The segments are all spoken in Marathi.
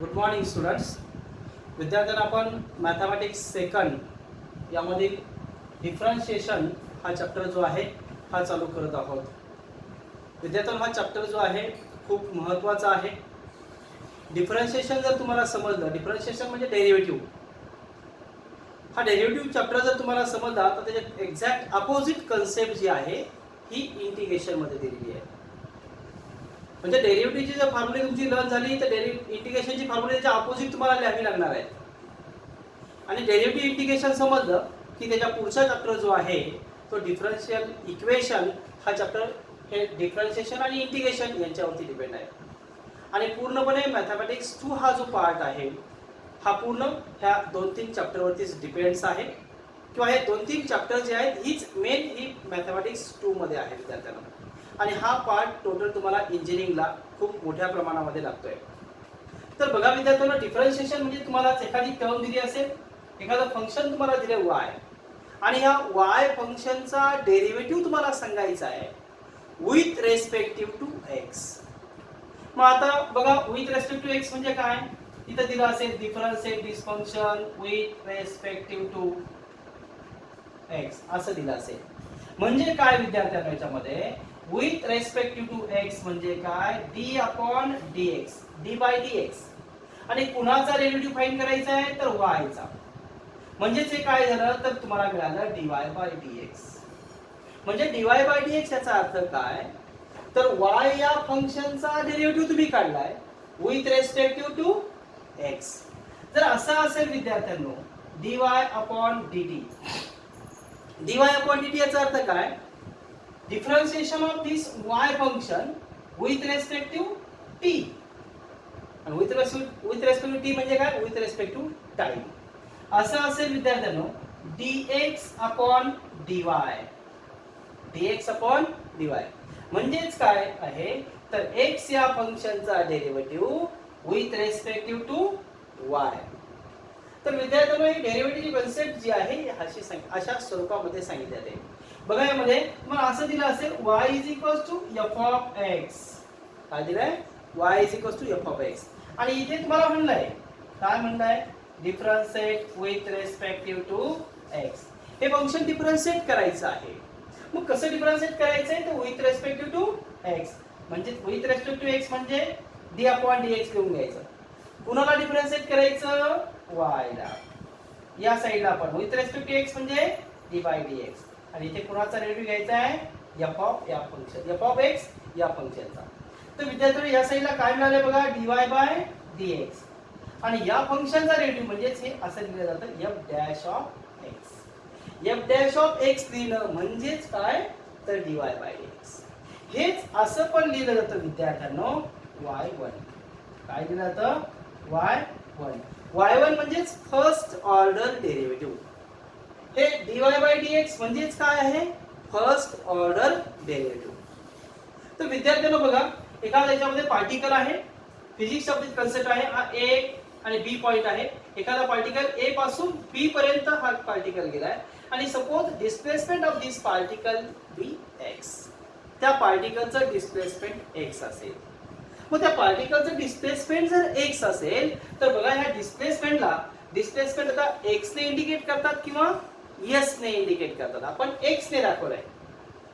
Good morning students. विद्यार्थ्यांना आपण मॅथमॅटिक्स सेकंड यामधील डिफरन्शिएशन हा चॅप्टर जो आहे हा चालू करत आहोत. विद्यार्थ्यांनो, हा चॅप्टर जो आहे खूप महत्त्वाचा आहे. डिफरन्शिएशन जर तुम्हाला समजलं, डिफरन्शिएशन म्हणजे डेरिव्हेटिव्ह, हा डेरिव्हेटिव्ह चॅप्टर जर तुम्हाला समजला तर त्याच्यात एक्झॅक्ट अपोजिट कन्सेप्ट जी आहे ही इंटिग्रेशनमध्ये दिलेली आहे. म्हणजे डेरिव्हेटिव्हची जर फॉर्म्युला तुमची लर्न झाली तर इंटिग्रेशनची फॉर्म्युला त्याच्या अपोजिट तुम्हाला लिहावी लागणार आहे. आणि डेरिव्हेटिव्ह इंटिग्रेशन समजलं की त्याच्या पुढचा चॅप्टर जो आहे तो डिफरन्शियल इक्वेशन हा चॅप्टर हे डिफरन्शिएशन आणि इंटिग्रेशन यांच्यावरती डिपेंड आहे. आणि पूर्णपणे मॅथमॅटिक्स 2 हा जो पार्ट आहे हा पूर्ण ह्या 2-3 चॅप्टरवरतीच डिपेंड्स आहे, किंवा हे 2-3 चॅप्टर जे आहेत हीच मेन ही मॅथमॅटिक्स 2 मध्ये आहे विद्यार्थ्यांना. आणि हा पार्ट टोटल तुम्हाला इंजिनिअरिंगला खूप मोठ्या प्रमाणामध्ये लागतोय. तर बघा विद्यार्थ्यांना, डिफरन्शिएशन म्हणजे तुम्हाला एखादी टर्म दिली असेल, एखादं फंक्शन तुम्हाला दिले y, आणि ह्या y फंक्शनचा डेरिव्हेटिव्ह तुम्हाला सांगायचा आहे विथ रेस्पेक्टिव्ह टू x. मग आता बघा, विथ रेस्पेक्टिव्ह x म्हणजे काय? इथं दिलं असेल differentiate this function with respective to x असं दिलं असेल. म्हणजे काय विद्यार्थ्यांना, याच्यामध्ये विथ रेस्पेक्टिव्ह टू x म्हणजे काय? d upon dx, d by dx. आणि कुणाचा डेरिव्हेटिव्ह फाइंड करायचा आहे? तर y चा. म्हणजेच हे काय झालं तर तुम्हाला मिळालं dy बाय dx. म्हणजे dy बाय dx याचा अर्थ काय? तर y या फंक्शनचा डेरिव्हेटिव्ह तुम्ही काढलाय विथ रेस्पेक्टिव्ह टू x. जर असं असेल विद्यार्थ्यांनो, dy upon dt, dy upon dt याचा अर्थ काय? Differentiation of this y function with respective t. आणि विथ रेस्पेक्टिव्ह t म्हणजे काय? With respective time. असं असेल विद्यार्थ्यांनो, dx upon dy, dx upon dy म्हणजेच काय आहे तर x या फंक्शनचा derivative with respective to y. तर विद्यार्थ्यांनो, ही डेरिव्हेटिव्हची कन्सेप्ट जी आहे अशा स्वरूपामध्ये सांगितले आहे. बघा, यामध्ये मग असं दिलं असेल y is equal to f of x. काय दिलंय? y is equal to f of x. आणि इथे तुम्हाला म्हणलंय, काय म्हणलंय? Differentiate with respective to x. हे फंक्शन डिफरन्शिएट करायचं आहे. मग कसं डिफरन्शिएट करायचंय? तर विथ रेस्पेक्टिव्ह टू x. म्हणजे विथ रेस्पेक्टिव्ह x म्हणजे d अपॉन dx घेऊन घ्यायचं. कुणाला डिफरन्शिएट करायचं? y ला. या साईडला आपण विथ रेस्पेक्टिव्ह x म्हणजे d बाय dx. आणि इथे कुणाचा डेरिव्हेटिव्ह घ्यायचा आहे? f या फंक्शन, f ऑफ x या फंक्शनचा. तर विद्यार्थ्यांनो, या साईडला काय मिळाले बघा? dy by dx. आणि या फंक्शनचा डेरिव्हेटिव्ह म्हणजेच हे असं लिहिलं जातं f dash of x. f dash of x लिहिलं म्हणजेच काय? तर dy बाय dx. हेच असं पण लिहिलं जातं विद्यार्थ्यांनो y1. काय लिहिलं जातं? y1. y1 म्हणजेच फर्स्ट ऑर्डर डेरिव्हेटिव्ह. हे dy बाय dx म्हणजेच काय आहे? First order derivative. तर विद्यार्थ्यांनो बघा, एखाद्या याच्यामध्ये पार्टिकल आहे, फिजिक्सचा कन्सेप्ट आहे, हा a आणि b पॉइंट आहे. एखादा पार्टिकल a पासून b पर्यंत हा पार्टिकल गेलाय, आणि suppose displacement of this particle be x. त्या पार्टिकलचं डिस्प्लेसमेंट x असेल. मग त्या पार्टिकलचं डिस्प्लेसमेंट जर x असेल तर बघा, ह्या डिस्प्लेसमेंट आता x ने इंडिकेट करतात किंवा s ने इंडिकेट करतात. आपण x ने दाखवलंय.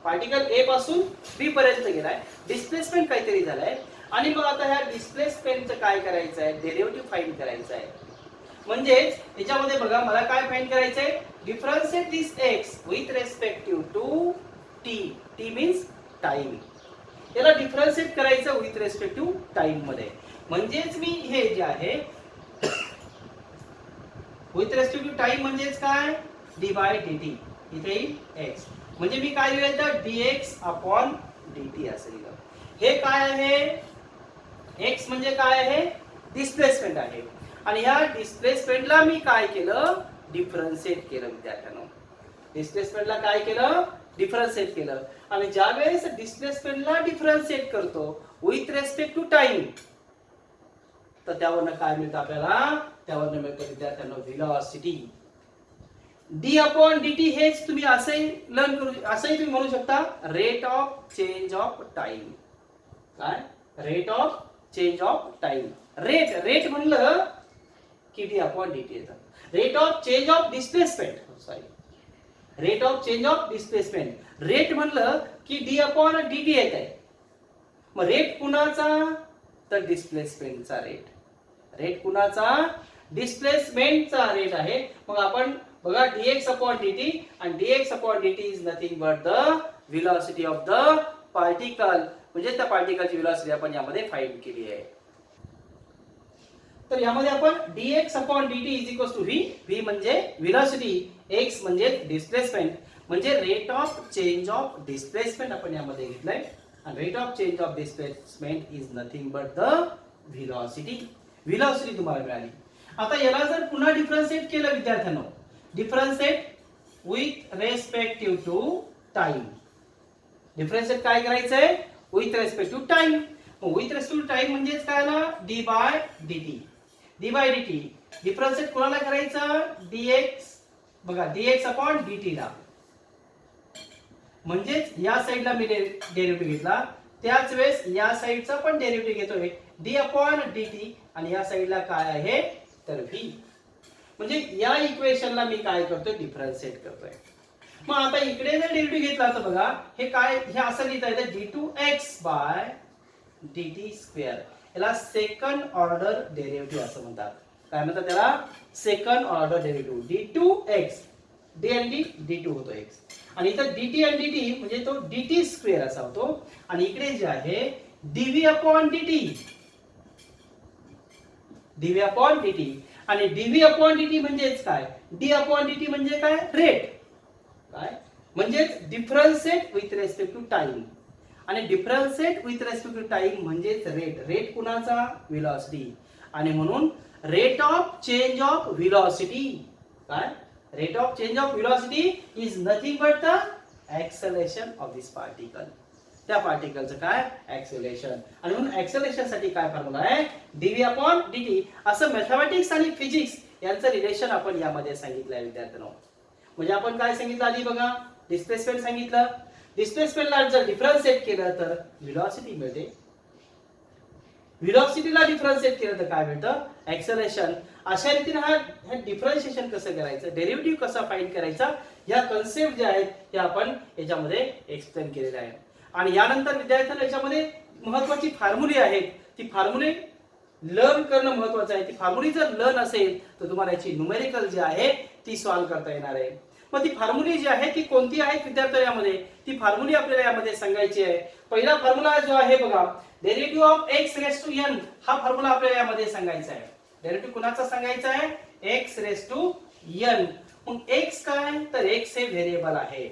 पार्टिकल a पासून b पर्यंत गेलाय, डिस्प्लेसमेंट काहीतरी झालंय. आणि मग आता ह्या डिस्प्लेसमेंटचं काय करायचं आहे? डेरिव्हेटिव्ह फाइंड करायचं आहे. म्हणजेच याच्यामध्ये बघा, मला काय फाइंड करायचं आहे? Differentiate this x with respective to t. t means time. याला डिफरन्शिएट करायचं विथ रेस्पेक्टिव्ह टाइम मध्ये. म्हणजेच मी हे जे आहे विथ रेस्पेक्टिव्ह टाइम म्हणजेच काय? d by dt. इथे x म्हणजे मी काय लिहिलं? dx अपॉन dt असं लिहिलं. हे काय आहे? x म्हणजे काय आहे? डिस्प्लेसमेंट आहे. आणि ह्या डिस्प्लेसमेंटला मी काय केलं? डिफरन्शिएट केलं विद्यार्थ्यांनो. डिस्प्लेसमेंटला काय केलं? डिफरन्शिएट केलं. आणि ज्या वेळेस डिस्प्लेसमेंटला डिफरन्शिएट करतो विथ रेस्पेक्ट टू टाइम, तर त्यावरनं काय मिळतं आपल्याला? त्यावरनं मिळतं विद्यार्थ्यांनो व्हेलॉसिटी. d अपॉन dt हेच तुम्ही असंही लर्न करू, असंही तुम्ही म्हणू शकता rate of change of time. काय? Rate of change of time. Rate rate म्हणलं की डी अपॉन डी टी येतं. Rate of change of displacement, sorry rate of change of displacement, rate म्हणलं की डी अपॉन डी टी येत आहे. मग रेट कुणाचा, तर डिस्प्लेसमेंटचा रेट. रेट कुणाचा, डिस्प्लेसमेंटचा रेट आहे. मग आपण बघा dx अपॉन dt, आणि dx upon dt is nothing but the velocity of the particle, म्हणजे त्या पार्टिकलची व्हेलॉसिटी आपण यामध्ये फाइंड केली आहे. तर यामध्ये आपण dx upon dt is equal to v, v म्हणजे व्हेलॉसिटी, x म्हणजे डिस्प्लेसमेंट, म्हणजे rate of change of displacement आपण यामध्ये घेतलंय. आणि rate of change of displacement is nothing but the velocity. Velocity तुम्हाला मिळाली. आता याला जर पुन्हा डिफरन्शिएट केलं विद्यार्थ्यांनो, differentiate with respective to time. Differentiate काय करायचंय, with respect to time. With respect to time म्हणजेच काय आला, d by dt. D by dt differentiate कोणाला करायचं, dx, बघा dx अपॉन dt ला. म्हणजेच या साइडला मी डेरिव्हेटिव्ह घेतला, त्याच वेळेस या साइडचा पण डेरिव्हेटिव्ह घेतोय d अपॉन dt, आणि या साइडला काय आहे तर v. म्हणजे या इक्वेशनला मी काय करतोय, डिफरन्शिएट करतोय. मग आता इकडे जर डेरिव्हेटिव्ह घेतला तर बघा हे काय, हे असं लिहिता येतं d2x बाय dt स्क्वेअर. याला सेकंड ऑर्डर डेरिव्हेटिव्ह असं म्हणतात. काय म्हणतात त्याला, second order derivative. d2x, d आणि d2 होतो x, आणि इथं dt आणि dt म्हणजे तो dt स्क्वेअर असा होतो. आणि इकडे जे आहे dv upon dt, dv upon dt, आणि dv अपॉन dt म्हणजेच काय, d अपॉन dt म्हणजे काय, रेट. काय म्हणजेच differentiate with respect to time, आणि differentiate with respect to time म्हणजेच रेट. रेट कुणाचा, व्हेलॉसिटी. आणि म्हणून rate of change of velocity, काय, rate of change of velocity is nothing but the acceleration of this particle. त्या पार्टिकलचं काय, एक्सेलरेशन. आणि म्हणून एक्सेलरेशन साठी काय फॉर्म्युला आहे, dv अपॉन dt. असं मॅथमॅटिक्स आणि फिजिक्स यांचं रिलेशन आपण यामध्ये सांगितलं आहे विद्यार्थ्यांनो. म्हणजे आपण काय सांगितलं आधी बघा, डिस्प्लेसमेंट सांगितलं. डिस्प्लेसमेंटला जर डिफरन्शिएट केलं तर व्हेलॉसिटी मिळते. व्हेलॉसिटीला डिफरन्शिएट केलं तर काय मिळतं, एक्सेलरेशन. अशा रीतीने हा डिफरन्शिएशन कसं करायचं, डेरिव्हेटिव्ह कसा फाइंड करायचा, या कन्सेप्ट ज्या आहेत त्या आपण याच्यामध्ये एक्सप्लेन केलेल्या आहेत. आणि यानंतर विद्यार्थ्यांना याच्यामध्ये महत्वाची फॉर्म्युले आहेत, ती फॉर्म्युले लर्न करणं महत्वाचं आहे. ती फॉर्म्युले जर लर्न असेल तर तुम्हाला याची न्यूमेरिकल जी आहे ती सॉल्व्ह करता येणार आहे. मग ती फॉर्म्युले जी आहे ती कोणती आहेत विद्यार्थी, यामध्ये ती फॉर्म्युले आपल्याला यामध्ये सांगायची आहे. पहिला फॉर्म्युला जो आहे बघा, derivative of x raise to n, हा फॉर्म्युला आपल्याला यामध्ये सांगायचा आहे. डेरिव्हेटिव्ह कुणाचा सांगायचा आहे, x रेस टू n. मग x काय, तर x हे व्हेरिएबल आहे.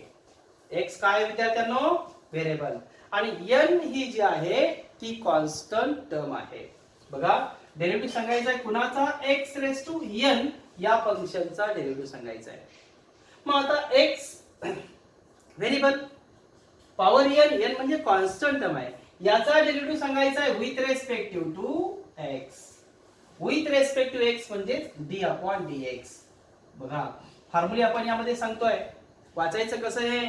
x काय विद्यार्थ्यांनो, व्हेरिएबल. आणि n ही जी आहे ती कॉन्स्टंट टर्म आहे. बघा डेरिव्हेटिव्ह सांगायचा आहे कुणाचा, x रेस टू n या फंक्शनचा डेरिव्हेटिव्ह सांगायचा आहे. मग आता x व्हेरिएबल, पॉवर n म्हणजे कॉन्स्टंट टर्म आहे, याचा डेरिव्हेटिव्ह सांगायचा आहे with respective to x. With respect to x म्हणजे d अपॉन dx. बघा फॉर्म्युला आपण यामध्ये सांगतोय, वाचायचं कसं आहे,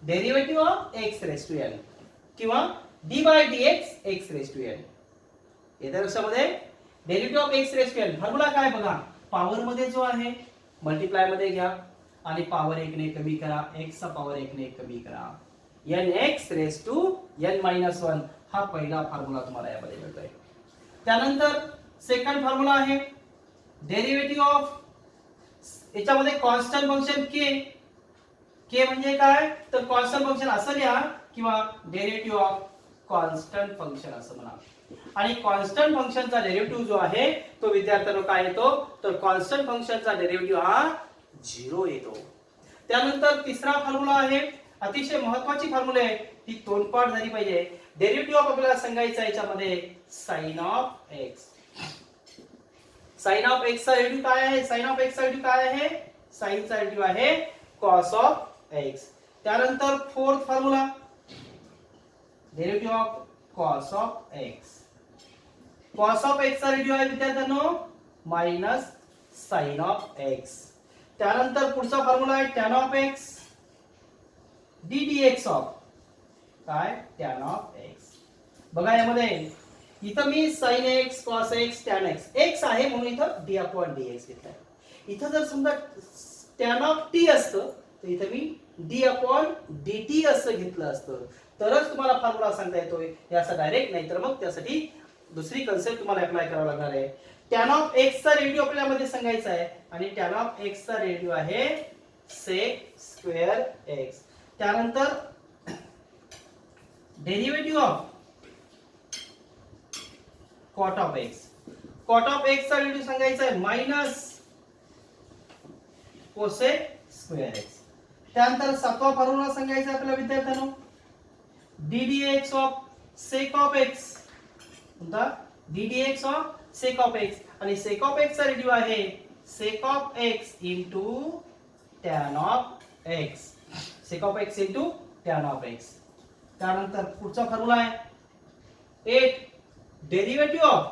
derivative of x raise to n किंवा d by dx x raise to n. येत्या लक्षामध्ये derivative of x raise to n formula काय बघा, पॉवर मध्ये जो आहे मल्टिप्लाय मध्ये घ्या आणि पॉवर 1 ने कमी करा, x चा पॉवर 1 ने कमी करा, nx raise to n minus 1 हा पहिला फॉर्म्युला तुम्हाला यामध्ये मिळतोय. त्यानंतर सेकंड फॉर्म्युला आहे डेरिव्हेटिव्ह ऑफ, याच्यामध्ये कॉन्स्टंट फंक्शन k म्हणजे काय, तर कॉन्स्टंट फंक्शन असं लिहा किंवा डेरिव्हेटिव्ह ऑफ कॉन्स्टंट फंक्शन असं म्हणा. आणि कॉन्स्टंट फंक्शनचा डेरिव्हेटिव्ह जो आहे तो विद्यार्थ्यांनो काय येतो, तर कॉन्स्टंट फंक्शनचा डेरिव्हेटिव्ह हा 0 येतो. त्यानंतर तिसरा फॉर्म्युला आहे, अतिशय महत्वाची फॉर्म्युला आहे, ती तोंडपाठ झाली पाहिजे. डेरिव्हेटिव्ह ऑफ आपल्याला सांगायचं आहे याच्यामध्ये sine of x. Sine of x चा डेरिव्हेटिव्ह काय आहे, साइन ऑफ x चा डेरिव्हेटिव्ह काय आहे, साइन चा डेरिव्हेटिव्ह आहे cos ऑफ x. त्यानंतर fourth formula derivative of cos of x. cos of x चा डेरिव्हेटिव्ह आहे विद्यार्थ्यांनो मायनस साइन ऑफ x. त्यानंतर पुढचा फॉर्म्युला आहे tan of x ddx of काय, tan ऑफ x. बघा यामध्ये इथं मी sin x cos x tan x x आहे म्हणून इथं d upon dx घेतलाय. इथं जर समजा tan of t असतं तर इथं मी d upon dt असं घेतलं असतं तरच तुम्हाला फॉर्म्युला सांगता येतोय. हे असं डायरेक्ट नाही तर मग त्यासाठी दुसरी कन्सेप्ट तुम्हाला अप्लाय करावं लागणार आहे. tan of x चा रेडिओ आपल्याला मध्ये सांगायचा आहे आणि tan of x चा रेडिओ आहे sec square x. त्यानंतर derivative of cot of x. cot of x चा रेडिओ सांगायचा आहे मायनस cosec square x. त्यानंतर सातवा फॉर्म्युला सांगायचा आहे आपल्या विद्यार्थ्यांनो ddx of sec of x. कोणता ddx of sec of x आणि sec of x चा रेडिओ आहे sec of x into tan of x. sec of x into tan of x. त्यानंतर पुढचा फॉर्म्युला आहे 8 डेरिव्हेटिव्ह ऑफ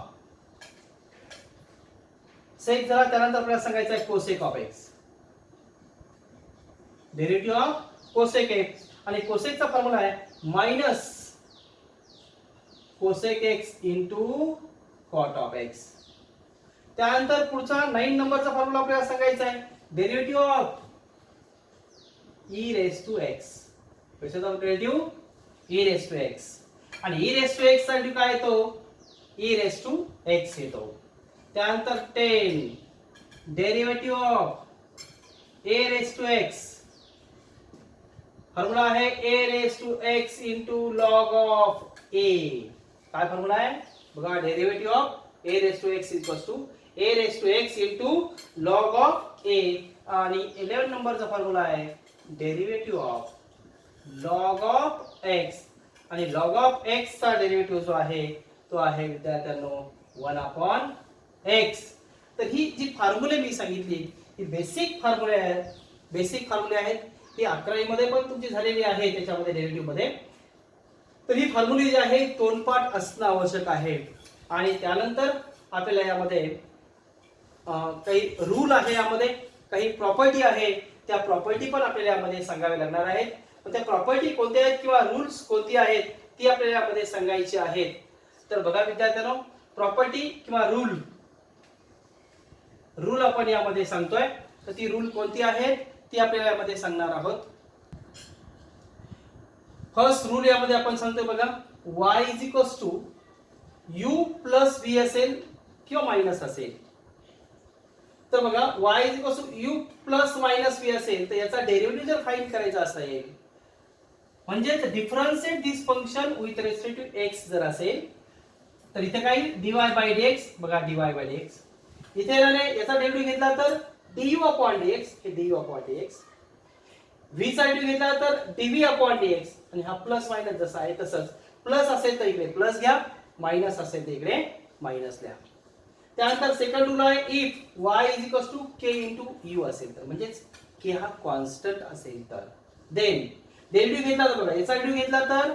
sec झाला त्यानंतर आपल्याला सांगायचं आहे cosec of x. Derivative of cosec x आणि cosec चा फॉर्म्युला आहे minus cosec x into cot of x. त्यानंतर पुढचा 9 नंबरचा फॉर्म्युला आपल्याला सांगायचा आहे derivative of e raised to x. कशाचा derivative e raised to x आणि e raised to x चा व्हॅल्यू काय येतो e raised to x येतो. त्यानंतर 10 derivative of a raised to x. Formula आहे a raised to x into log of a. काय फॉर्म्युला आहे बघा derivative of a raised to x equals to a raised to x into log of a आणि 11 नंबरचा फॉर्म्युला आहे derivative of log of x आणि log of x चा डेरिव्हेटिव्ह जो आहे तो आहे विद्यार्थ्यांनो 1 upon x. तर ही जी फॉर्म्युले मी सांगितली ही बेसिक फॉर्म्युले आहेत. बेसिक फॉर्म्युले आहेत ती 11वी मध्ये पण तुमची झालेली आहे त्याच्यामध्ये डेरिव्हेटिव्ह मध्ये. तर ही फॉर्म्युले जी आहे तोंडपाठ असणं आवश्यक आहे आणि त्यानंतर आपल्याला यामध्ये काही रूल आहे यामध्ये काही प्रॉपर्टी आहे त्या प्रॉपर्टी पण आपल्याला यामध्ये सांगावे लागणार आहेत. त्या प्रॉपर्टी कोणत्या आहेत किंवा रूल्स कोणती आहेत ती आपल्याला यामध्ये सांगायची आहेत. तर बघा विद्यार्थ्यांनो प्रॉपर्टी किंवा रूल आपण यामध्ये सांगतोय तर ती रूल कोणती आहेत ती आपल्याला यामध्ये सांगणार आहोत. फर्स्ट रूल यामध्ये आपण सांगतोय बघा y is equals to u plus v असेल किंवा मायनस असेल. तर बघा y is equals to u plus minus v असेल तर याचा डेरिव्हेटिव्ह जर फाइंड करायचा असेल म्हणजे differentiate this function with respect to x जर असेल तर इथे काय dy बाय dx. बघा dy बाय dx इथे याचा डेरिव्हेटिव्ह घेतला तर du अपॉन dx हे du अपॉन dx. v चा डेरिव्हेटिव्ह घेतला तर dv अपॉन dx आणि हा प्लस मायनस जसा आहे तसंच प्लस असेल तर इकडे प्लस घ्या मायनस असेल तर इकडे मायनस घ्या. त्यानंतर सेकंड रूल आहे if y is equals to k into u असेल तर म्हणजेच k हा कॉन्स्टंट असेल तर देन डेरिव्हेटिव्ह घेतला तर बघा याचा डेरिव्हेटिव्ह घेतला तर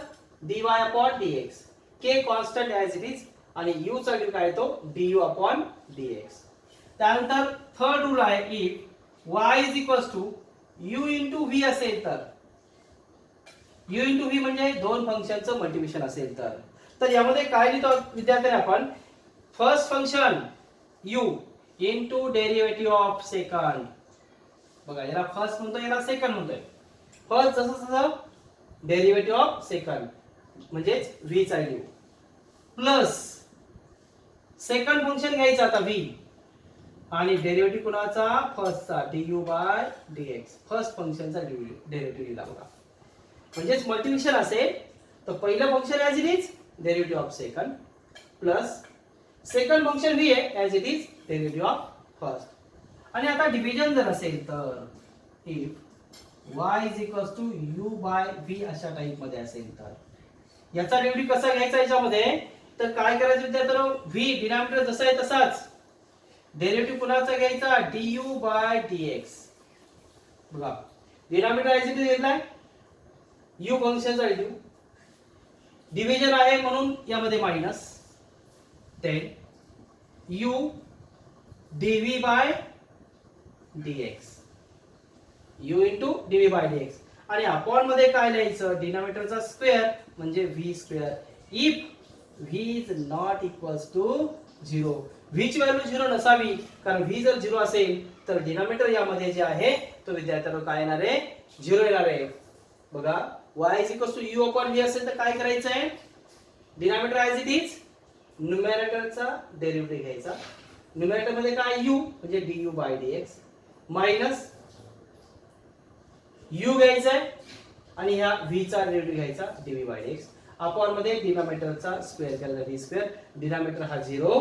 dy upon dx. k constant as it is आणि u चा डेरिव्हेटिव्ह काय येतो du अपॉन dx. त्यानंतर थर्ड रूल आहे if y is equals to u into v असेल तर u इनटू v म्हणजे दोन फंक्शनचं मल्टिप्लिकेशन असेल तर यामध्ये काय लिहितो विद्यार्थ्यांनी आपण first function u into derivative of second. बघा याला फर्स्ट म्हणतो याला सेकंड म्हणतोय. फर्स्ट जसं डेरिव्हेटिव्ह ऑफ सेकंड म्हणजेच v चा व्हॅल्यू प्लस सेकंड फंक्शन घ्यायचं आता v आणि डेरिव्हेटिव्ह कोणाचा फर्स्टचा du बाय dx. फर्स्ट फंक्शनचा डेरिव्हेटिव्ह लिहिला बघा म्हणजेच मल्टिप्लिकेशन असेल तर पहिलं function as it is derivative of second plus second function v आहे as it is derivative of first. आणि आता डिव्हिजन जर असेल तर if y is equals to u by v अशा टाइप मध्ये असेल तर याचा डेरिव्हेटिव्ह कसा घ्यायचा याच्यामध्ये तर काय करायचं विद्यार्थ्यांनो v डिनॉमिनेटर जसा आहे तसाच डेरिव्हेटिव्ह कुणाचा घ्यायचा du बाय dx. बघा डिनॉमिनेटर ॲज इट इज घेतलाय u फंक्शनचा व्हॅल्यू डिव्हिजन आहे म्हणून यामध्ये minus then u dv by dx u into dv by dx आणि अपॉन मध्ये काय लिहायचं डिनॉमिनेटरचा स्क्वेअर म्हणजे v square. If v is not equals to 0. v ची व्हॅल्यू 0 नसावी, कारण v जर 0 असेल तर डिनॉमिनेटर यामध्ये जे आहे तो विद्यार्थ्यांना काय येणार आहे, 0 येणार आहे. बघा y is equals to u upon v असेल तर काय करायचं आहे, डिनॉमिनेटर ॲज इट इज न्यूमरेटरचा डेरिव्हेटिव्ह घ्यायचा. न्यूमरेटर मध्ये काय u म्हणजे du by dx minus u घ्यायचा आहे आणि ह्या v चा डेरिव्हेटिव्ह घ्यायचा dv बाय dx अपॉन मध्ये डिनॉमिनेटरचा स्क्वेअर केला v स्क्वेअर. डिनॉमिनेटर हा 0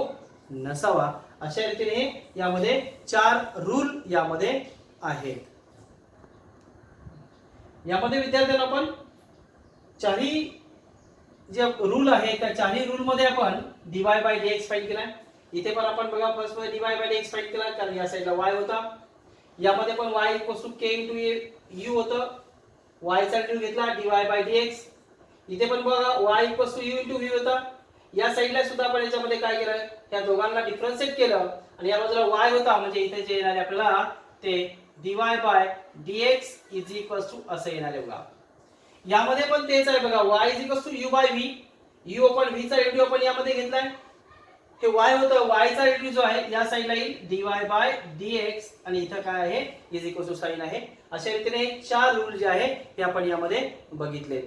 नसावा. अशा रीतीने यामध्ये 4 रूल यामध्ये आहेत. यामध्ये विद्यार्थ्यांना आपण चारही जे रूल आहे त्या चारही रूल मध्ये आपण dy बाय dx फाइंड केलाय. इथे पण आपण बघा फर्स्ट मध्ये dy बाय dx फाइंड केला, कारण या साइडला y होता. यामध्ये पण y k u होतं, y चा डेरिव्हेटिव्ह घेतला dy बाय dx. इथे पण बघा y u v होता. या साइडला सुद्धा आपण याच्यामध्ये काय केलं, त्या दोघांना डिफरन्शिएट केलं आणि या बाजूला y होता, म्हणजे इथे जे येणार आहे आपल्याला ते dy by dx is equals to असं येणार आहे. बघा यामध्ये पण तेच आहे. बघा y is equals to u by v, u upon v चा डेरिव्हेटिव्ह आपण यामध्ये घेतलाय. हे y होतं, y चा डेरिव्हेटिव्ह जो आहे या साइडला येईल dy बाय dx आणि इथं काय आहे इज इक्वल्स टू साइन आहे. अशा रीतीने 4 रूल जे आहे हे आपण यामध्ये बघितलेत.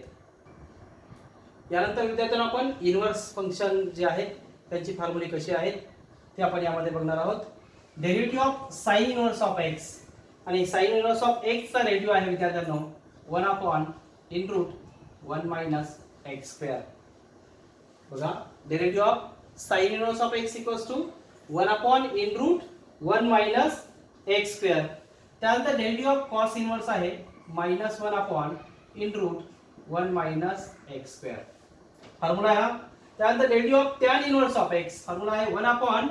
यानंतर विद्यार्थ्यांना आपण इनव्हर्स फंक्शन जे आहेत त्यांची फॉर्म्युले कशी आहेत ते आपण यामध्ये बघणार आहोत. Derivative of sine inverse of x आणि साइन इनव्हर्स ऑफ x चा डेरिव्हेटिव्ह आहे विद्यार्थ्यांनो 1 upon in root 1 minus x square. बघा derivative of sine inverse of x equals to 1 upon in root 1 minus x square. त्यानंतर डेरिव्हेटिव्ह ऑफ कॉस इनव्हर्स आहे -1 upon in root 1 minus x square. Formula आहे हा. त्यानंतर derivative of tan inverse of x formula आहे 1 upon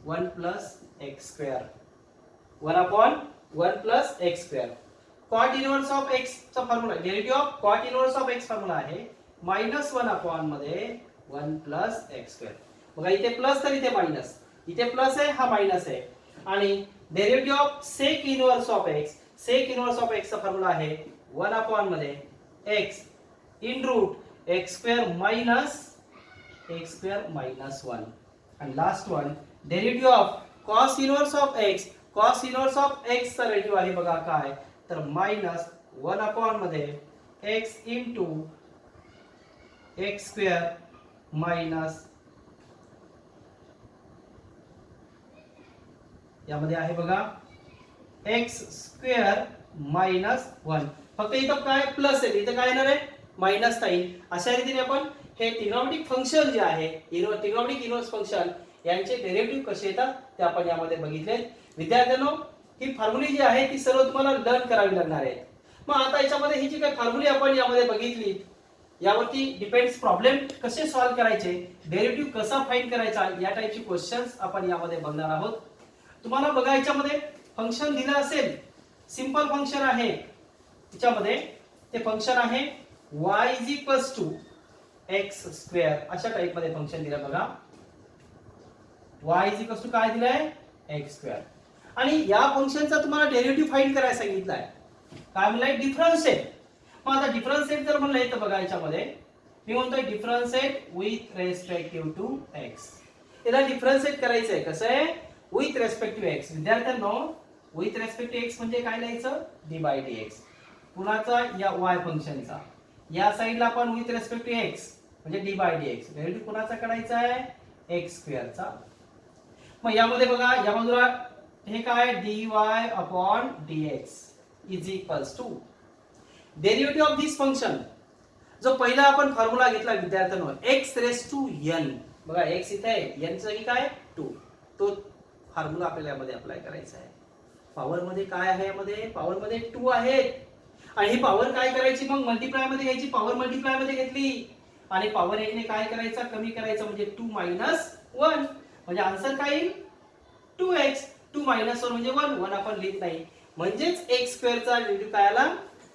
1 plus x square. 1 upon 1 plus x square. Cot inverse of x चा formula derivative of cot inverse of x formula आहे -1 अपॉन मध्ये 1 प्लस x स्क्वेअर. बघा इथे प्लस तर इथे मायनस, इथे प्लस आहे हा मायनस आहे. आणि derivative of sec inverse of x, sec inverse of x चा फॉर्म्युला आहे 1 अपॉन मध्ये x in root x square minus x square minus 1. आणि last one derivative of cos inverse of x, cos inverse of x चा डेरिव्हेटिव्ह आहे बघा काय तर -1 अपॉन मध्ये x into x square minus यामध्ये आहे बघा x स्क्वेअर मायनस 1. फक्त इथं काय प्लस आहे, इथं काय येणार आहे मायनस साइन. अशा रीतीने आपण हे ट्रिग्नोमेट्रिक फंक्शन जे आहे ट्रिग्नोमेट्रिक इनव्हर्स फंक्शन यांचे डेरिव्हेटिव्ह कसे येतात ते आपण यामध्ये बघितले. विद्यार्थ्यांनो ही फॉर्म्युले जी आहे ती सर्व तुम्हाला लर्न करावी लागणार आहे. मग आता याच्यामध्ये ही जी काही फॉर्म्युले आपण यामध्ये बघितली यावरती डिपेंड्स प्रॉब्लेम कसे सॉल्व्ह करायचे, डेरिव्हेटिव्ह कसा फाइंड करायचा या टाइपचे क्वेश्चन्स आपण यामध्ये बघणार आहोत. तुम्हाला बघा याच्यामध्ये फंक्शन दिलं असेल, सिंपल फंक्शन आहे. त्याच्यामध्ये ते फंक्शन आहे y is equals to x square अशा टाइप मध्ये फंक्शन दिलं बघा. y इज इक्वल्स टू काय दिलंय x स्क्वेअर. आणि या फंक्शनचा तुम्हाला डेरिव्हेटिव्ह फाइंड करायला सांगितलंय. काय म्हणलंय डिफरन्शिएट. मग आता डिफरन्शिएट जर म्हणलंय तर बघा याच्यामध्ये मी म्हणतोय differentiate with respective to x. याला डिफरन्शिएट करायचं आहे कसं आहे विथ रेस्पेक्टिव्ह x. विद्यार्थ्यांनो विथ रेस्पेक्टिव्ह x म्हणजे काय लिहायचं d बाय dx. पुन्हाचा या y फंक्शनचा या साइडला आपण विथ रेस्पेक्टिव्ह x म्हणजे d बाय dx. डेरिव्हेटिव्ह कुणाचा काढायचा आहे x स्क्वेअरचा. मग यामध्ये बघा या बाजूला हे काय dy upon dx is equals to derivative of this function. जो पहिला आपण फॉर्म्युला घेतला विद्यार्थ्यांनो x रेस टू n. बघा x इथे आहे, n चा की काय 2. तो फॉर्म्युला आपल्याला यामध्ये अप्लाय करायचा आहे. पॉवर मध्ये काय आहे, यामध्ये पॉवर मध्ये 2 आहेत आणि ही पॉवर काय करायची मग मल्टिप्लाय मध्ये घ्यायची. पॉवर मल्टिप्लाय मध्ये घेतली आणि पॉवर 1 ने काय करायचा कमी करायचा म्हणजे 2 मायनस 1 म्हणजे आन्सर काय येईल 2x. 2 मायनस 1 म्हणजे 1. 1 आपण लिहित नाही म्हणजेच x स्क्वेअर चा डेरिव्हेटिव्ह काय आला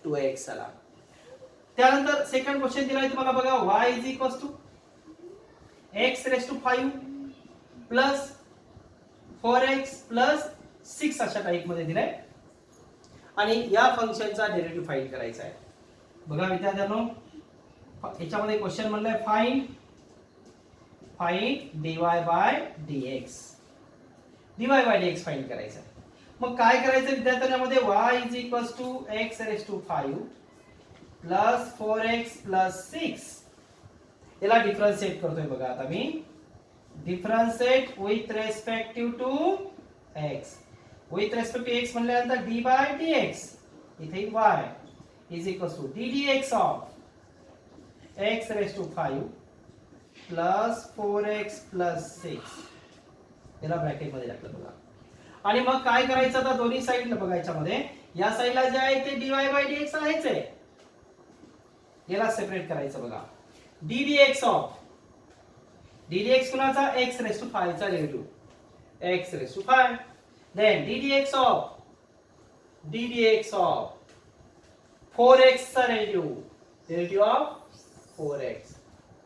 2x आला. त्यानंतर सेकंड क्वेश्चन दिलाय तुम्हाला बघा y is equals to x raise to 5 plus 4x plus 6 अशा टाइप मध्ये दिलाय आणि या फंक्शनचा डेरिव्हेटिव्ह फाइंड करायचा आहे. बघा विद्यार्थ्यांनो याच्यामध्ये क्वेश्चन म्हणलाय find find dy by dx. dy by dx find करायचं. मग काय करायचं विद्यार्थ्यांमध्ये y is equal to x raise to 5 plus 4x plus 6. याला डिफरन्शिएट करतोय बघा आता मी. Differentiate with respective to x. With respect to x म्हणल्यानंतर dy बाय dx. इथे y is equal to ddx of x raise to 5 plus 4x plus 6. याला ब्रॅकेट मध्ये टाकलं बघा. आणि मग काय करायचं आता दोन्ही साइडला बघायच्या मध्ये या साइडला जे आहे ते dy बाय dx आहेच आहे. याला सेपरेट करायचं बघा. ddx ऑफ ddx कुणाचा x रेस टू 5 चा derivative x raise to 5. Then ddx of 4x चा derivative of 4x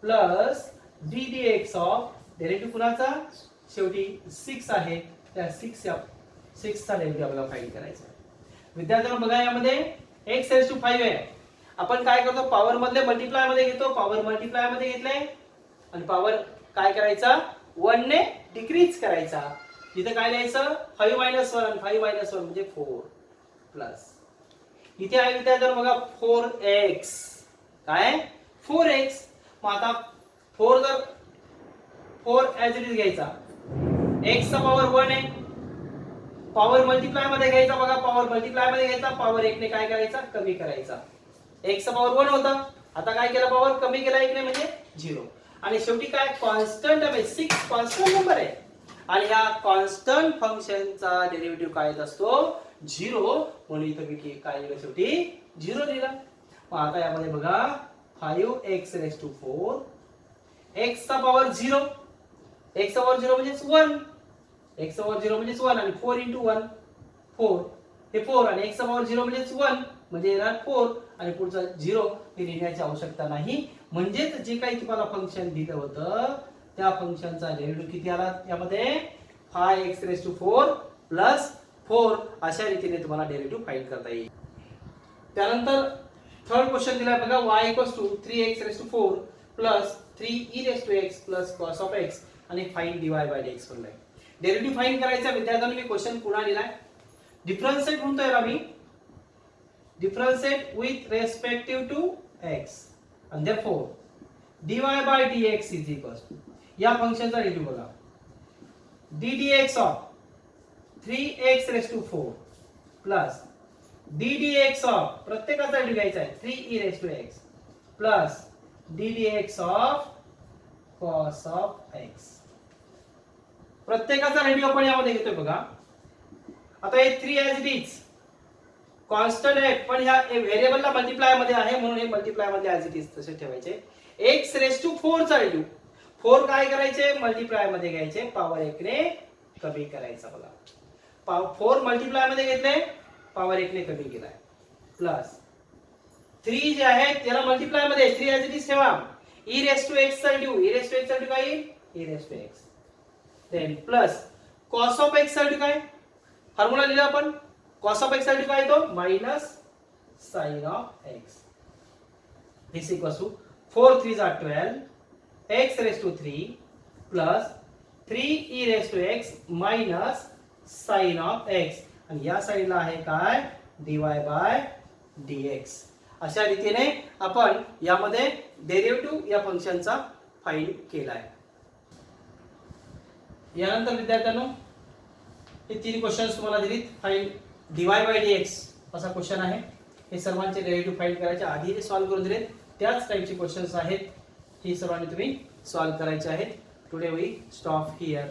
plus ddx of derivative कुणाचा शेवटी 6 आहे त्या 6 चा डेरिव्हेटिव्ह आपल्याला फाइंड करायचा आहे. विद्यार्थ्यांनो बघा यामध्ये x रेस टू 5 आहे. आपण काय करतो पॉवर मधले मल्टिप्लाय मध्ये घेतो. पॉवर मल्टिप्लाय मध्ये घेतले आणि पॉवर काय करायचा 1 ने डिक्रीज करायचा. इथे काय लिहायचं 5 मायनस 1 आणि 5 मायनस 1 म्हणजे 4 प्लस इथे आहे विद्यार्थ्यांनो बघा 4x. काय 4x. मग आता 4 जर 4 ऍज इट इज घ्यायचा. x चा पॉवर 1 आहे. पॉवर मल्टिप्लाय मध्ये घ्यायचा बघा. पॉवर मल्टिप्लाय मध्ये घ्यायचा. पॉवर 1 ने काय करायचा कमी करायचा. x चा पॉवर 1 होता. आता काय केलं पॉवर कमी केला 1 ने म्हणजे 0. आणि शेवटी काय कॉन्स्टंट आहे 6 कॉन्स्टंट नंबर आहे. आणि ह्या कॉन्स्टंट फंक्शनचा डेरिव्हेटिव्ह काय असतो 0. म्हणून इथं मी काय लिहिलं शेवटी 0 लिहिला. मग आता यामध्ये बघा 5x रेस टू 4 x चा पॉवर 0. x चा पॉवर 0 म्हणजे 1. x चा पॉवर 0 म्हणजे 1 आणि 4 into 1 4 हे 4 आणि x चा पॉवर 0 म्हणजे 1 म्हणजे येणार 4 आणि पुढचा 0 हे लिहिण्याची आवश्यकता नाही. म्हणजेच जे काही तुम्हाला फंक्शन दिलं होतं त्या फंक्शनचा डेरिव्हेटिव्ह किती आला यामध्ये 5x रेस टू 4 प्लस 4 अशा रीतीने तुम्हाला डेरिव्हेटिव्ह फाइंड करता येईल. त्यानंतर थर्ड क्वेश्चन दिलाय बघा y 3x raise to 4 plus 3e raise to x plus cos of x आणि फाइंड dy बाय dx म्हणलाय. डेरिव्हेटिव्ह फाइंड करायचा विद्यार्थ्यांनी मी क्वेश्चन पुन्हा लिहिलाय. डिफरन्शिएट म्हणतोय ना मी. Differentiate with respective to x and therefore dy by dx is equal to या फंक्शनचा डेरिव्हेटिव्ह बघा. ddx of 3x raise to 4 plus ddx of प्रत्येकाचा डेरिव्हेटिव्ह घ्यायचा आहे 3e raise to x plus ddx of cos of x. प्रत्येकाचा डेरिव्हेटिव्ह आपण यामध्ये घेतोय बघा. आता हे 3 ऍज इट इज कॉन्स्टंट आहे पण ह्या व्हेरिएबलला मल्टिप्लाय मध्ये आहे म्हणून हे मल्टिप्लाय मध्ये ऍज इट इज तसे ठेवायचे. x रेस टू 4 चा डेरिव्हेटिव्ह 4 काय करायचे मल्टिप्लाय मध्ये घ्यायचे. पॉवर 1 ने कमी करायचा बघा. 4 मल्टिप्लाय मध्ये घेतले पॉवर 1 ने कमी केलाय प्लस 3 जे आहे त्याला मल्टिप्लाय मध्ये 3 ऍज इट इज ठेवा. e रेस टू x चा derivative e raise to x चा डेरिव्हेटिव्ह काय येईल e raise to x. Then plus cos of x चा डेरिव्हेटिव्ह काय फॉर्म्युला लिहिला आपण. cos ऑफ x चा डेरिव्हेटिव्ह काय येतो minus sin of x. This equals to 4 3 are 12 x raise to 3 plus 3e raise to x minus sin of x आणि या साइडला आहे काय dy बाय dx. अशा रीतीने आपण यामध्ये डेरिव्हेटिव्ह या फंक्शनचा फाइंड केलाय. यानंतर विद्यार्थ्यांनो हे 3 क्वेश्चन्स तुम्हाला दिलीत. फाइंड dy बाय dx असा क्वेश्चन आहे. हे सर्वांचे डेरिव्हेटिव्ह फाइंड करायचे आधी हे सॉल्व्ह करून दिलेत त्याच टाइपचे क्वेश्चन्स आहेत. हे सर्वांनी तुम्ही सॉल्व्ह करायचे आहेत. Today we stop here.